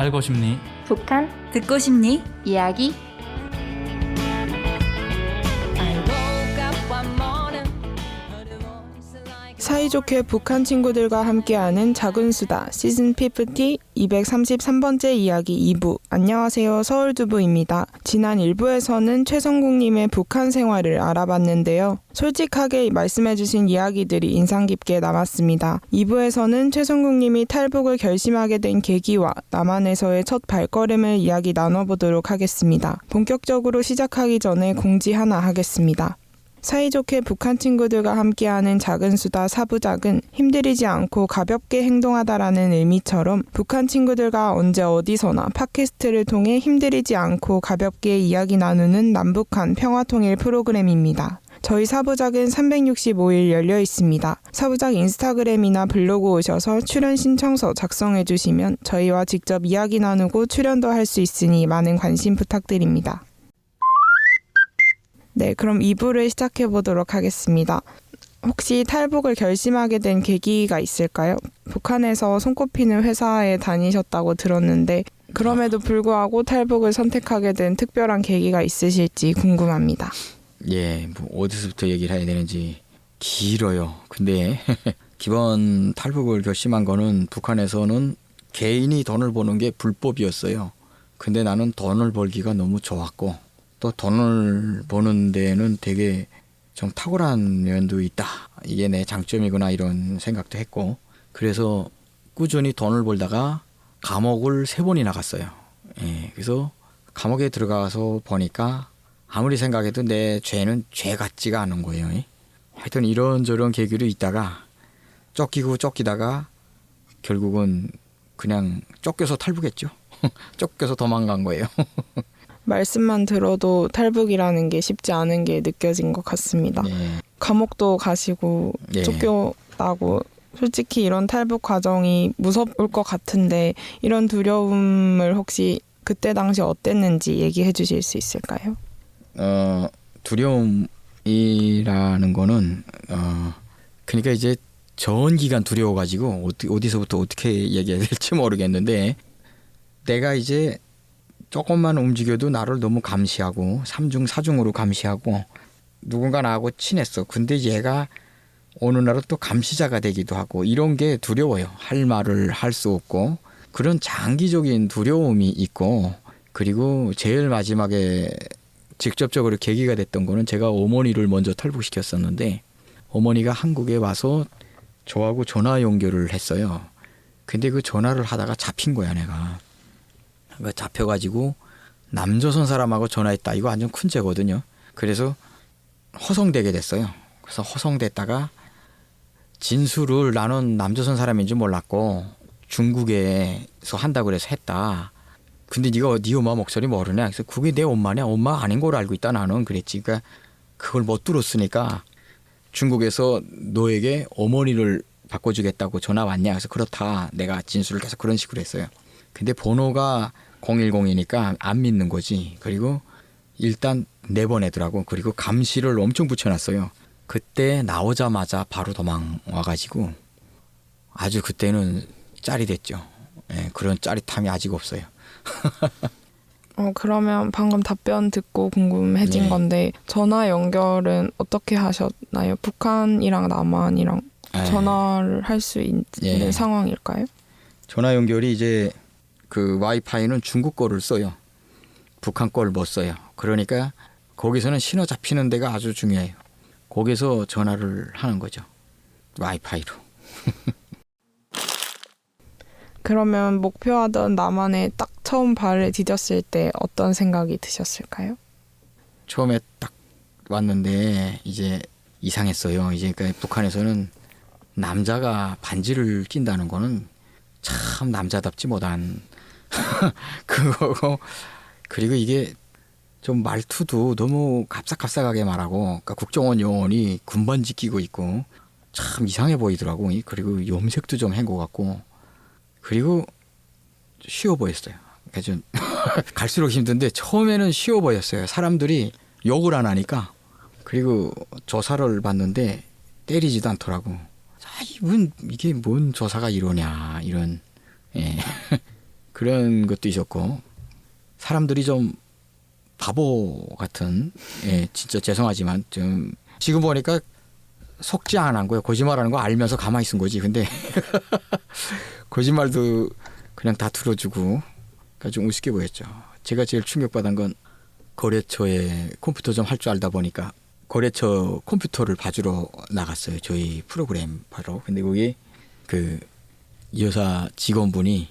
알고 싶니? 북한 듣고 싶니? 이야기. 사이좋게 북한 친구들과 함께하는 작은 수다 시즌 50 233번째 이야기 2부. 안녕하세요, 서울두부입니다. 지난 1부에서는 최성국님의 북한 생활을 알아봤는데요. 솔직하게 말씀해주신 이야기들이 인상 깊게 남았습니다. 2부에서는 최성국님이 탈북을 결심하게 된 계기와 남한에서의 첫 발걸음을 이야기 나눠보도록 하겠습니다. 본격적으로 시작하기 전에 공지 하나 하겠습니다. 사이좋게 북한 친구들과 함께하는 작은 수다 4부작은 힘들이지 않고 가볍게 행동하다라는 의미처럼 북한 친구들과 언제 어디서나 팟캐스트를 통해 힘들이지 않고 가볍게 이야기 나누는 남북한 평화통일 프로그램입니다. 저희 4부작은 365일 열려 있습니다. 4부작 인스타그램이나 블로그 오셔서 출연 신청서 작성해 주시면 저희와 직접 이야기 나누고 출연도 할 수 있으니 많은 관심 부탁드립니다. 네, 그럼 2부를 시작해 보도록 하겠습니다. 혹시 탈북을 결심하게 된 계기가 있을까요? 북한에서 손꼽히는 회사에 다니셨다고 들었는데 그럼에도 불구하고 탈북을 선택하게 된 특별한 계기가 있으실지 궁금합니다. 예, 뭐 어디서부터 얘기를 해야 되는지 길어요. 근데 기본 탈북을 결심한 거는 북한에서는 개인이 돈을 버는 게 불법이었어요. 근데 나는 돈을 벌기가 너무 좋았고 또 돈을 버는 데는 되게 좀 탁월한 면도 있다. 이게 내 장점이구나 이런 생각도 했고 그래서 꾸준히 돈을 벌다가 감옥을 3번이나 갔어요. 예, 그래서 감옥에 들어가서 보니까 아무리 생각해도 내 죄는 죄 같지가 않은 거예요. 하여튼 이런저런 계기로 있다가 쫓기다가 결국은 그냥 쫓겨서 탈북했죠. 쫓겨서 도망간 거예요. 말씀만 들어도 탈북이라는 게 쉽지 않은 게 느껴진 것 같습니다. 네. 감옥도 가시고 네. 쫓겨나고 솔직히 이런 탈북 과정이 무서울 것 같은데 이런 두려움을 혹시 그때 당시 어땠는지 얘기해 주실 수 있을까요? 두려움이라는 거는 그러니까 이제 전 기간 두려워가지고 어디서부터 어떻게 얘기해야 될지 모르겠는데 내가 이제 조금만 움직여도 나를 너무 감시하고 3중 4중으로 감시하고 누군가 나하고 친했어. 근데 얘가 어느 날은 또 감시자가 되기도 하고 이런 게 두려워요. 할 말을 할 수 없고 그런 장기적인 두려움이 있고 그리고 제일 마지막에 직접적으로 계기가 됐던 거는 제가 어머니를 먼저 탈북시켰었는데 어머니가 한국에 와서 저하고 전화 연결을 했어요. 근데 그 전화를 하다가 잡힌 거야 내가. 잡혀가지고 남조선 사람하고 전화했다. 이거 완전 큰 죄거든요. 그래서 허송되게 됐어요. 그래서 허송됐다가 진술을 나는 남조선 사람인 줄 몰랐고 중국에서 한다고 그래서 했다. 근데 네가 네 엄마 목소리 모르냐? 그래서 그게 내 엄마냐? 엄마 아닌 걸 알고 있다 나는 그랬지. 그러니까 그걸 못 들었으니까 중국에서 너에게 어머니를 바꿔주겠다고 전화 왔냐? 그래서 그렇다. 내가 진술을 계속 그런 식으로 했어요. 근데 번호가 010이니까 안 믿는 거지. 그리고 일단 내보내더라고. 그리고 감시를 엄청 붙여놨어요. 그때 나오자마자 바로 도망 와가지고 아주 그때는 짜릿했죠. 예, 그런 짜릿함이 아직 없어요. 그러면 방금 답변 듣고 궁금해진 네. 건데 전화 연결은 어떻게 하셨나요? 북한이랑 남한이랑 전화를 할 수 있는 상황일까요? 전화 연결이 이제 그 와이파이는 중국 거를 써요. 북한 거를 못 써요. 그러니까 거기서는 신호 잡히는 데가 아주 중요해요. 거기서 전화를 하는 거죠. 와이파이로. 그러면 목표하던 남한에 딱 처음 발을 디뎠을 때 어떤 생각이 드셨을까요? 처음에 딱 왔는데 이제 이상했어요. 이제 그러니까 북한에서는 남자가 반지를 낀다는 거는 참 남자답지 못한 그거고 그리고 이게 좀 말투도 너무 갑작갑작하게 말하고 그러니까 국정원 요원이 군반지 끼고 있고 참 이상해 보이더라고. 그리고 염색도 좀 한 것 같고 그리고 쉬워 보였어요. 그러니까 좀 갈수록 힘든데 처음에는 쉬워 보였어요. 사람들이 욕을 안 하니까. 그리고 조사를 받는데 때리지도 않더라고. 이게 뭔 조사가 이러냐 이런. 예. 그런 것도 있었고 사람들이 좀 바보 같은 진짜 죄송하지만 좀 지금 보니까 속지 안 한 거예요. 거짓말하는 거 알면서 가만히 있은 거지. 근데 거짓말도 그냥 다 들어주고 그러니까 좀 우습게 보였죠. 제가 제일 충격받은 건 거래처에 컴퓨터 좀 할 줄 알다 보니까 거래처 컴퓨터를 봐주러 나갔어요. 저희 프로그램 바로. 근데 거기 그 여사 직원분이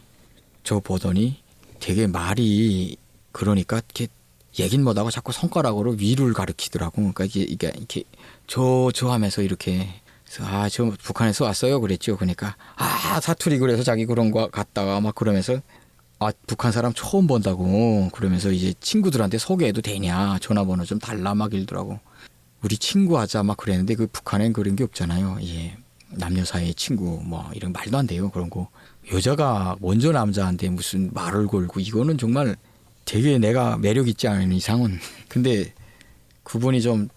저 보더니 되게 말이 그러니까 이렇게 얘긴 못하고 자꾸 손가락으로 위를 가리키더라고. 그러니까 이게 저 하면서 이렇게 저 북한에서 왔어요 그랬죠. 그러니까 사투리 그래서 자기 그런 거 갔다가 막 그러면서 북한 사람 처음 본다고 그러면서 이제 친구들한테 소개해도 되냐 전화번호 좀 달라 막 이러더라고. 우리 친구 하자 막 그랬는데 그 북한엔 그런 게 없잖아요. 예. 남녀 사이의 친구 뭐 이런 말도 안 돼요. 그런 거 여자가 먼저 남자한테 무슨 말을 걸고 이거는 정말 되게 내가 매력 있지 않은 이상은. 근데 그분이 좀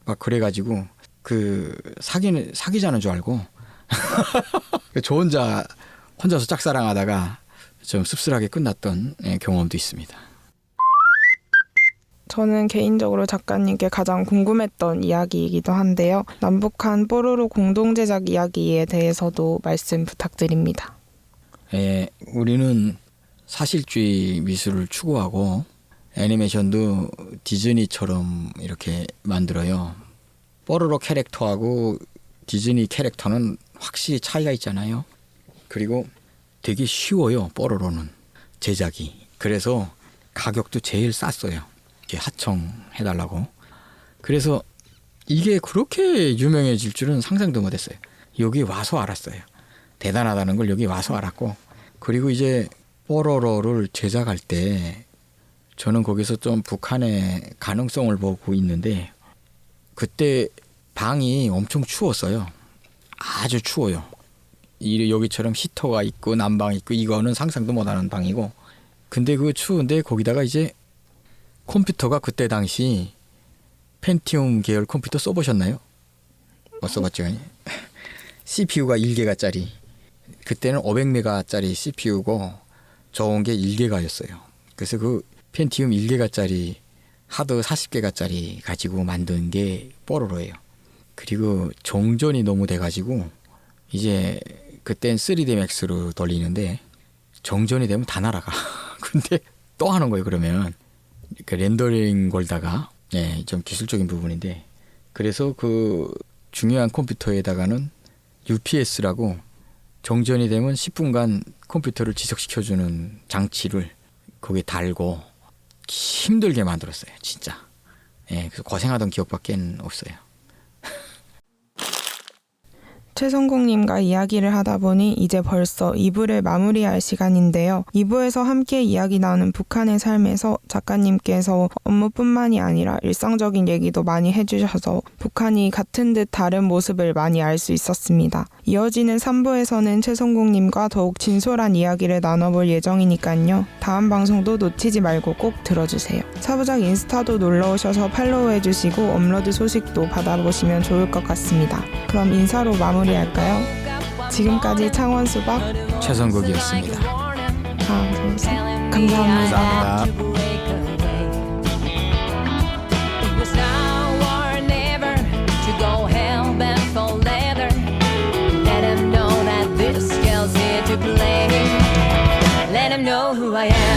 막 그래가지고 그 사귀자는 줄 알고 저 혼자서 짝사랑하다가 좀 씁쓸하게 끝났던 경험도 있습니다. 저는 개인적으로 작가님께 가장 궁금했던 이야기이기도 한데요. 남북한 뽀로로 공동 제작 이야기에 대해서도 말씀 부탁드립니다. 우리는 사실주의 미술을 추구하고 애니메이션도 디즈니처럼 이렇게 만들어요. 뽀로로 캐릭터하고 디즈니 캐릭터는 확실히 차이가 있잖아요. 그리고 되게 쉬워요. 뽀로로는 제작이. 그래서 가격도 제일 쌌어요. 이렇게 하청해달라고. 그래서 이게 그렇게 유명해질 줄은 상상도 못했어요. 여기 와서 알았어요. 대단하다는 걸 여기 와서 알았고. 그리고 이제 뽀로로를 제작할 때 저는 거기서 좀 북한의 가능성을 보고 있는데 그때 방이 엄청 추웠어요. 아주 추워요. 여기처럼 히터가 있고 난방이 있고 이거는 상상도 못하는 방이고. 근데 그 추운데 거기다가 이제 컴퓨터가 그때 당시 펜티움 계열 컴퓨터 써보셨나요? 못 써봤죠. CPU가 1기가짜리. 그때는 500메가짜리 CPU고 좋은 게 1기가였어요. 그래서 그 펜티움 1기가짜리 하드 40기가짜리 가지고 만든 게 뽀로로예요. 그리고 정전이 너무 돼가지고 이제 그땐 3D 맥스로 돌리는데 정전이 되면 다 날아가. 근데 또 하는 거예요. 그러면 그 렌더링 걸다가 좀 기술적인 부분인데 그래서 그 중요한 컴퓨터에다가는 UPS라고 정전이 되면 10분간 컴퓨터를 지속시켜주는 장치를 거기에 달고 힘들게 만들었어요. 진짜. 그래서 고생하던 기억밖에 없어요. 최성공님과 이야기를 하다 보니 이제 벌써 2부를 마무리할 시간인데요. 2부에서 함께 이야기 나눈 북한의 삶에서 작가님께서 업무뿐만이 아니라 일상적인 얘기도 많이 해주셔서 북한이 같은 듯 다른 모습을 많이 알 수 있었습니다. 이어지는 3부에서는 최성공님과 더욱 진솔한 이야기를 나눠볼 예정이니까요. 다음 방송도 놓치지 말고 꼭 들어주세요. 사부작 인스타도 놀러오셔서 팔로우해주시고 업로드 소식도 받아보시면 좋을 것 같습니다. 그럼 인사로 마무리할까요? 지금까지 창원수박 최성국이었습니다. 하나, 둘, 셋. 감사합니다. 감사합니다. Let him know who I am.